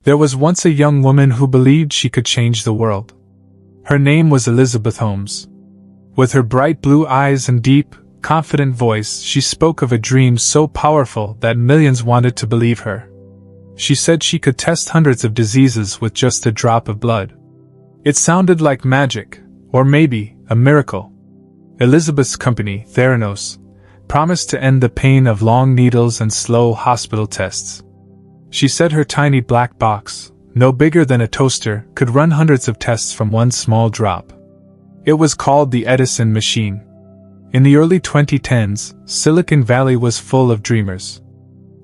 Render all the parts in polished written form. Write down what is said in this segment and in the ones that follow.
There was once a young woman who believed she could change the world. Her name was Elizabeth Holmes. With her bright blue eyes and deep, confident voice, she spoke of a dream so powerful that millions wanted to believe her. She said she could test hundreds of diseases with just a drop of blood. It sounded like magic, or maybe a miracle. Elizabeth's company, Theranos, promised to end the pain of long needles and slow hospital tests. She said her tiny black box, no bigger than a toaster, could run hundreds of tests from one small drop. It was called the Edison machine. In the early 2010s, Silicon Valley was full of dreamers.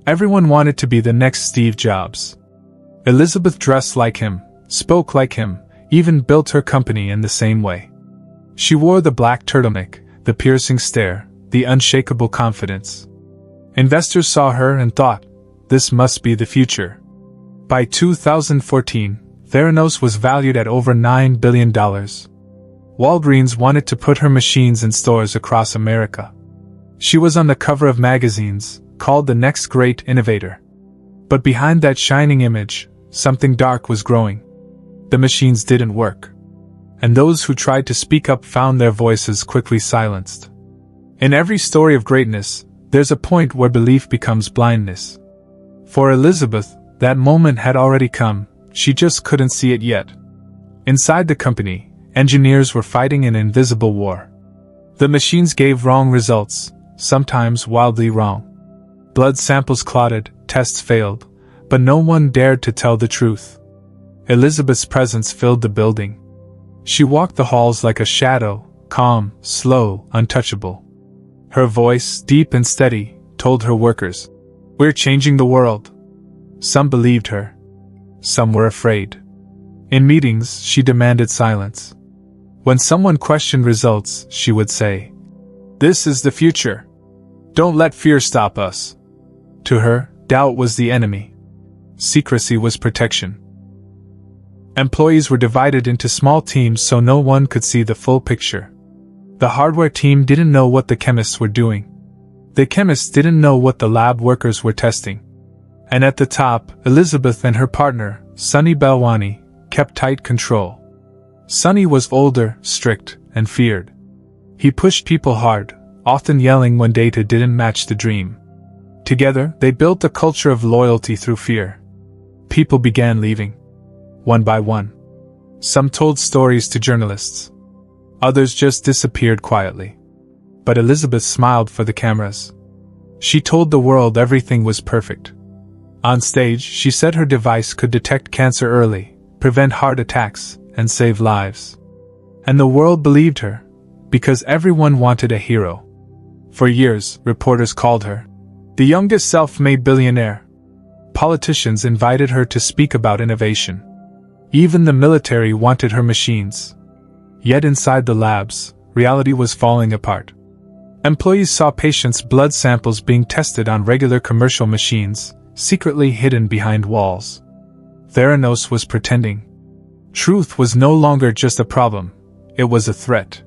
Everyone wanted to be the next Steve Jobs. Elizabeth dressed like him, spoke like him, even built her company in the same way. She wore the black turtleneck, the piercing stare, the unshakable confidence. Investors saw her and thought, this must be the future. By 2014, Theranos was valued at over $9 billion. Walgreens wanted to put her machines in stores across America. She was on the cover of magazines, called the next great innovator. But behind that shining image, something dark was growing. The machines didn't work. And those who tried to speak up found their voices quickly silenced. In every story of greatness, there's a point where belief becomes blindness. For Elizabeth, that moment had already come, she just couldn't see it yet. Inside the company, engineers were fighting an invisible war. The machines gave wrong results, sometimes wildly wrong. Blood samples clotted, tests failed, but no one dared to tell the truth. Elizabeth's presence filled the building. She walked the halls like a shadow, calm, slow, untouchable. Her voice, deep and steady, told her workers, "We're changing the world." Some believed her. Some were afraid. In meetings, she demanded silence. When someone questioned results, she would say, "This is the future. Don't let fear stop us." To her, doubt was the enemy. Secrecy was protection. Employees were divided into small teams so no one could see the full picture. The hardware team didn't know what the chemists were doing. The chemists didn't know what the lab workers were testing. And at the top, Elizabeth and her partner, Sunny Balwani, kept tight control. Sunny was older, strict, and feared. He pushed people hard, often yelling when data didn't match the dream. Together, they built a culture of loyalty through fear. People began leaving. One by one. Some told stories to journalists. Others just disappeared quietly. But Elizabeth smiled for the cameras. She told the world everything was perfect. On stage, she said her device could detect cancer early, prevent heart attacks, and save lives. And the world believed her, because everyone wanted a hero. For years, reporters called her the youngest self-made billionaire. Politicians invited her to speak about innovation. Even the military wanted her machines. Yet inside the labs, reality was falling apart. Employees saw patients' blood samples being tested on regular commercial machines, secretly hidden behind walls. Theranos was pretending. Truth was no longer just a problem, it was a threat.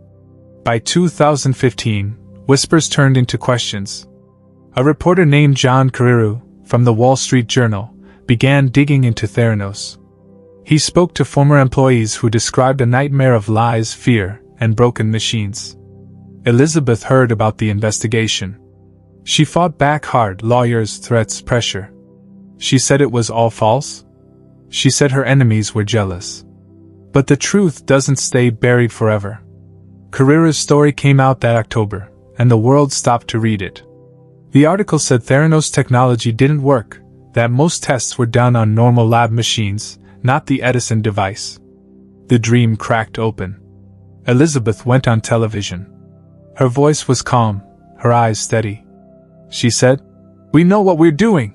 By 2015, whispers turned into questions. A reporter named John Carreyrou, from the Wall Street Journal, began digging into Theranos. He spoke to former employees who described a nightmare of lies, fear, and broken machines. Elizabeth heard about the investigation. She fought back hard, lawyers, threats, pressure. She said it was all false. She said her enemies were jealous. But the truth doesn't stay buried forever. Carreirou's story came out that October, and the world stopped to read it. The article said Theranos technology didn't work, that most tests were done on normal lab machines, not the Edison device. The dream cracked open. Elizabeth went on television. Her voice was calm, her eyes steady. She said, "We know what we're doing."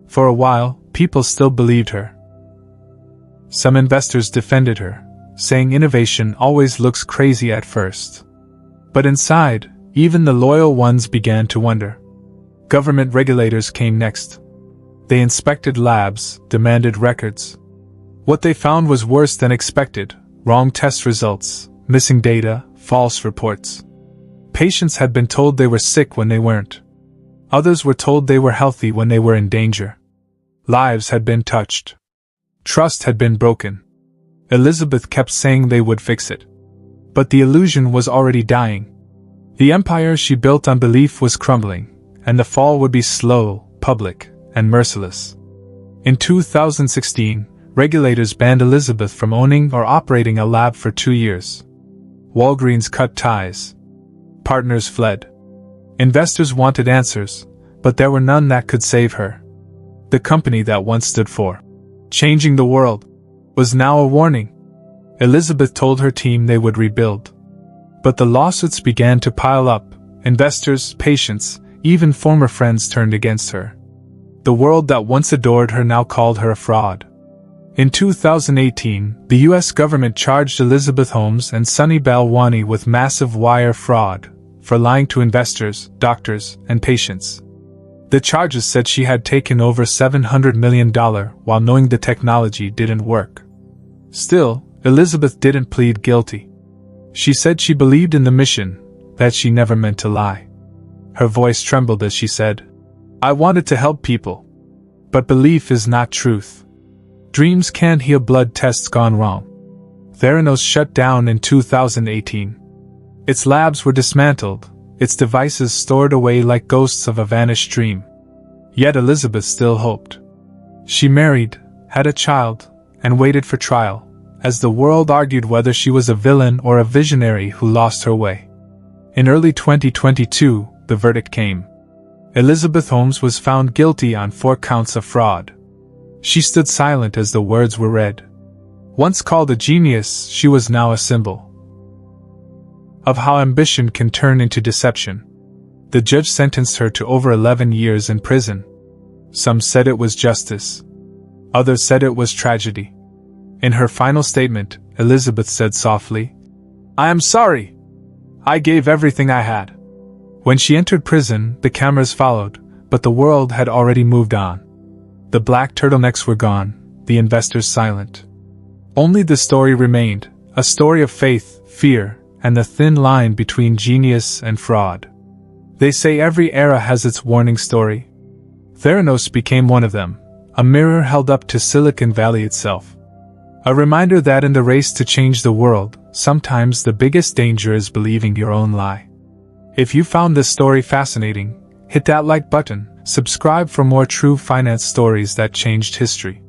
For a while, people still believed her. Some investors defended her, saying innovation always looks crazy at first. But inside, even the loyal ones began to wonder. Government regulators came next. They inspected labs, demanded records. What they found was worse than expected: wrong test results, missing data, false reports. Patients had been told they were sick when they weren't. Others were told they were healthy when they were in danger. Lives had been touched. Trust had been broken. Elizabeth kept saying they would fix it. But the illusion was already dying. The empire she built on belief was crumbling, and the fall would be slow, public, and merciless. In 2016, regulators banned Elizabeth from owning or operating a lab for 2 years. Walgreens cut ties. Partners fled. Investors wanted answers, but there were none that could save her. The company that once stood for changing the world was now a warning. Elizabeth told her team they would rebuild. But the lawsuits began to pile up. Investors, patients, even former friends turned against her. The world that once adored her now called her a fraud. In 2018, the U.S. government charged Elizabeth Holmes and Sunny Balwani with massive wire fraud for lying to investors, doctors, and patients. The charges said she had taken over $700 million while knowing the technology didn't work. Still, Elizabeth didn't plead guilty. She said she believed in the mission, that she never meant to lie. Her voice trembled as she said, "I wanted to help people. But belief is not truth. Dreams can't heal blood tests gone wrong." Theranos shut down in 2018. Its labs were dismantled, its devices stored away like ghosts of a vanished dream. Yet Elizabeth still hoped. She married, had a child, and waited for trial, as the world argued whether she was a villain or a visionary who lost her way. In early 2022, the verdict came. Elizabeth Holmes was found guilty on 4 counts of fraud. She stood silent as the words were read. Once called a genius, she was now a symbol of how ambition can turn into deception. The judge sentenced her to over 11 years in prison. Some said it was justice. Others said it was tragedy. In her final statement, Elizabeth said softly, "I am sorry. I gave everything I had." When she entered prison, the cameras followed, but the world had already moved on. The black turtlenecks were gone, the investors silent. Only the story remained, a story of faith, fear, and the thin line between genius and fraud. They say every era has its warning story. Theranos became one of them, a mirror held up to Silicon Valley itself. A reminder that in the race to change the world, sometimes the biggest danger is believing your own lie. If you found this story fascinating, hit that like button, subscribe for more true finance stories that changed history.